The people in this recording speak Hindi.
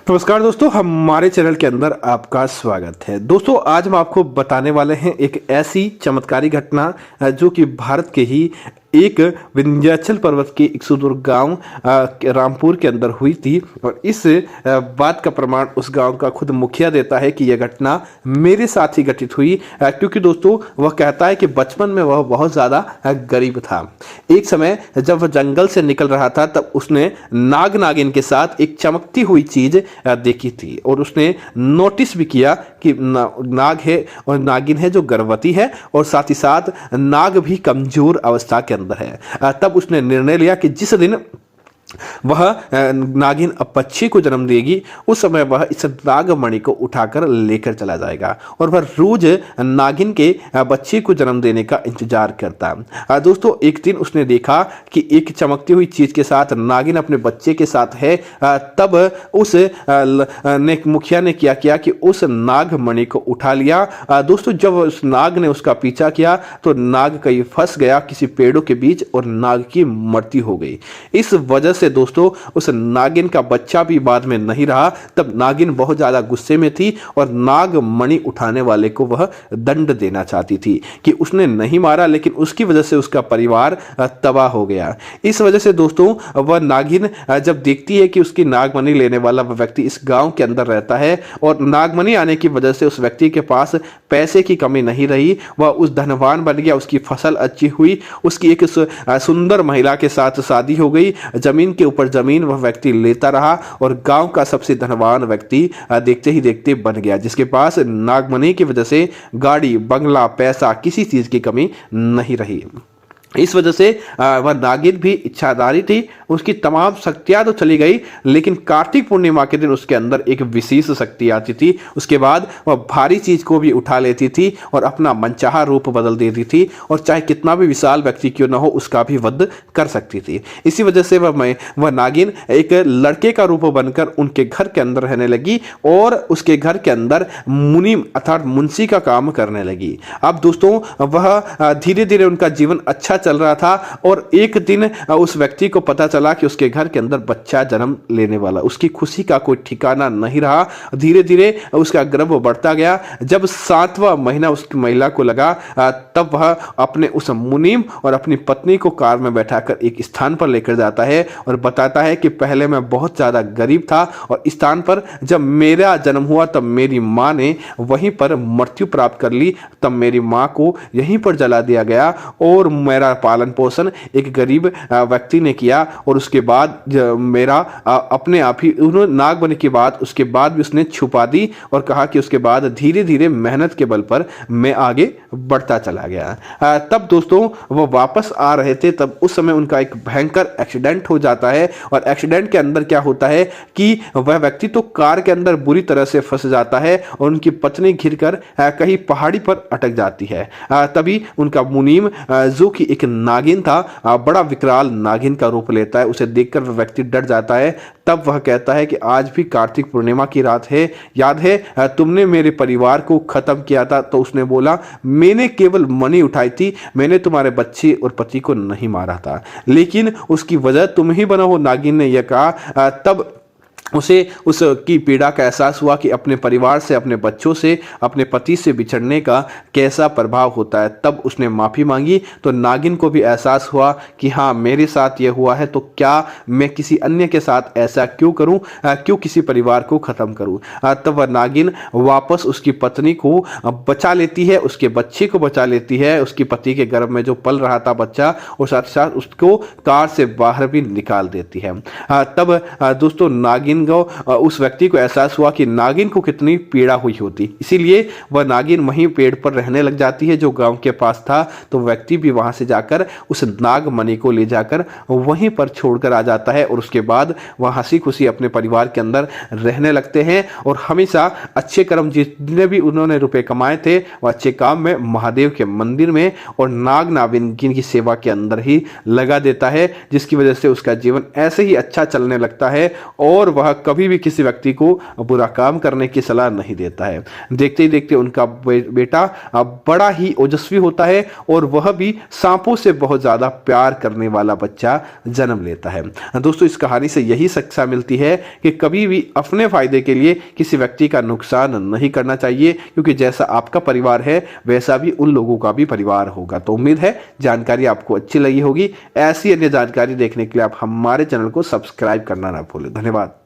नमस्कार दोस्तों, हमारे चैनल के अंदर आपका स्वागत है। दोस्तों, आज हम आपको बताने वाले हैं एक ऐसी चमत्कारी घटना जो कि भारत के ही एक विंध्याचल पर्वत के एक सुदूर गांव रामपुर के अंदर हुई थी। और इस बात का प्रमाण उस गांव का खुद मुखिया देता है कि यह घटना मेरे साथ ही घटित हुई, क्योंकि दोस्तों वह कहता है कि बचपन में वह बहुत ज़्यादा गरीब था। एक समय जब वह जंगल से निकल रहा था तब उसने नाग नागिन के साथ एक चमकती हुई चीज देखी थी और उसने नोटिस भी किया कि नाग है और नागिन है जो गर्भवती है और साथ ही साथ नाग भी कमजोर अवस्था के अंदर है। तब उसने निर्णय लिया कि जिस दिन वह नागिन अब बच्चे को जन्म देगी उस समय वह इस नागमणि को उठाकर लेकर चला जाएगा और वह रोज नागिन के बच्चे को जन्म देने का इंतजार करता। दोस्तों, एक दिन उसने देखा कि एक चमकती हुई चीज के साथ नागिन अपने बच्चे के साथ है। तब उस मुखिया ने क्या किया कि उस नागमणि को उठा लिया। दोस्तों, जब उस नाग ने उसका पीछा किया तो नाग कहीं फंस गया किसी पेड़ों के बीच और नाग की मृत्यु हो गई। इस वजह से दोस्तों उस नागिन का बच्चा भी बाद में नहीं रहा। तब नागिन बहुत ज्यादा गुस्से में थी और नागमणि उठाने वाले को वह दंड देना चाहती थी कि उसने नहीं मारा, लेकिन उसकी वजह से उसका परिवार तबाह हो गया। इस वजह से दोस्तों वह नागिन जब देखती है कि उसकी नागमणि लेने वाला वह व्यक्ति इस गांव के अंदर रहता है और नागमणि आने की वजह से उस व्यक्ति के पास पैसे की कमी नहीं रही, वह उस धनवान बन गया, उसकी फसल अच्छी हुई, उसकी एक सुंदर महिला के साथ शादी हो गई, जमीन के ऊपर जमीन वह व्यक्ति लेता रहा और गांव का सबसे धनवान व्यक्ति देखते ही देखते बन गया, जिसके पास नागमणि की वजह से गाड़ी, बंगला, पैसा, किसी चीज की कमी नहीं रही। इस वजह से वह नागिन भी इच्छाधारी थी। उसकी तमाम शक्तियां तो चली गई, लेकिन कार्तिक पूर्णिमा के दिन उसके अंदर एक विशेष शक्ति आती थी। उसके बाद वह भारी चीज को भी उठा लेती थी और अपना मनचाहा रूप बदल देती थी और चाहे कितना भी विशाल व्यक्ति क्यों न हो उसका भी वध कर सकती थी। इसी वजह से वह नागिन एक लड़के का रूप बनकर उनके घर के अंदर रहने लगी और उसके घर के अंदर मुनि अर्थात मुंशी का काम करने लगी। अब दोस्तों वह धीरे धीरे उनका जीवन अच्छा चल रहा था और एक दिन उस व्यक्ति को पता चला कि उसके घर के अंदर बच्चा जन्म लेने वाला। उसकी खुशी का कोई ठिकाना नहीं रहा। धीरे धीरे उसका गर्भ बढ़ता गया। जब 7वां महीना उस महिला को लगा तब वह अपने उस मुनीम और अपनी पत्नी को कार में बैठाकर एक स्थान पर लेकर जाता है और बताता है कि पहले मैं बहुत ज्यादा गरीब था और इस स्थान पर जब मेरा जन्म हुआ तब मेरी मां ने वहीं पर मृत्यु प्राप्त कर ली। तब मेरी मां को यहीं पर जला दिया गया और मेरा पालन पोषण एक गरीब व्यक्ति ने किया और उसके बाद मेरा अपने आप ही उन्होंने नाग बनने के बाद उसके बाद भी उसने छुपा दी और कहा कि उसके बाद धीरे धीरे मेहनत के बल पर मैं आगे बढ़ता चला गया। तब दोस्तों वो वापस आ रहे थे, तब उस समय उनका एक भयंकर एक्सीडेंट हो जाता है और एक्सीडेंट के अंदर क्या होता है कि वह व्यक्ति तो कार के अंदर बुरी तरह से फंस जाता है और उनकी पत्नी घिरकर कहीं पहाड़ी पर अटक जाती है। तभी उनका मुनीम जो कि एक नागिन था, बड़ा विकराल नागिन का रूप लेता है। उसे देखकर वह व्यक्ति डर जाता है। तब वह कहता है कि आज भी कार्तिक पूर्णिमा की रात है, याद है तुमने मेरे परिवार को खत्म किया था। तो उसने बोला मैंने केवल मणि उठाई थी, मैंने तुम्हारे बच्चे और पति को नहीं मारा था, लेकिन उसकी वजह तुम ही बना हो, नागिन ने यह कहा। तब उसे उसकी पीड़ा का एहसास हुआ कि अपने परिवार से, अपने बच्चों से, अपने पति से बिछड़ने का कैसा प्रभाव होता है। तब उसने माफ़ी मांगी तो नागिन को भी एहसास हुआ कि हाँ मेरे साथ ये हुआ है तो क्या मैं किसी अन्य के साथ ऐसा क्यों करूं, क्यों किसी परिवार को ख़त्म करूं। तब वह नागिन वापस उसकी पत्नी को बचा लेती है, उसके बच्चे को बचा लेती है, उसकी पति के गर्भ में जो पल रहा था बच्चा, और साथ ही साथ उसको कार से बाहर भी निकाल देती है। तब दोस्तों नागिन उस व्यक्ति को एहसास हुआ कि नागिन को कितनी पीड़ा हुई होती, इसीलिए वह नागिन वहीं पेड़ पर रहने लग जाती है जो गांव के पास था। तो व्यक्ति भी वहां से जाकर उस नागमणि को ले जाकर वहीं पर छोड़कर आ जाता है और उसके बाद वह हंसी खुशी अपने परिवार के अंदर रहने लगते हैं और हमेशा अच्छे कर्म जितने भी उन्होंने रुपए कमाए थे वह अच्छे काम में महादेव के मंदिर में और नाग नागिन की सेवा के अंदर ही लगा देता है, जिसकी वजह से उसका जीवन ऐसे ही अच्छा चलने लगता है और वह वह कभी भी किसी व्यक्ति को बुरा काम करने की सलाह नहीं देता है। देखते ही देखते उनका बेटा बड़ा ही ओजस्वी होता है और वह भी सांपों से बहुत ज्यादा प्यार करने वाला बच्चा जन्म लेता है। दोस्तों, इस कहानी से यही शिक्षा मिलती है कि कभी भी अपने फायदे के लिए किसी व्यक्ति का नुकसान नहीं करना चाहिए, क्योंकि जैसा आपका परिवार है वैसा भी उन लोगों का भी परिवार होगा। तो उम्मीद है जानकारी आपको अच्छी लगी होगी। ऐसी अन्य जानकारी देखने के लिए आप हमारे चैनल को सब्सक्राइब करना ना भूलें। धन्यवाद।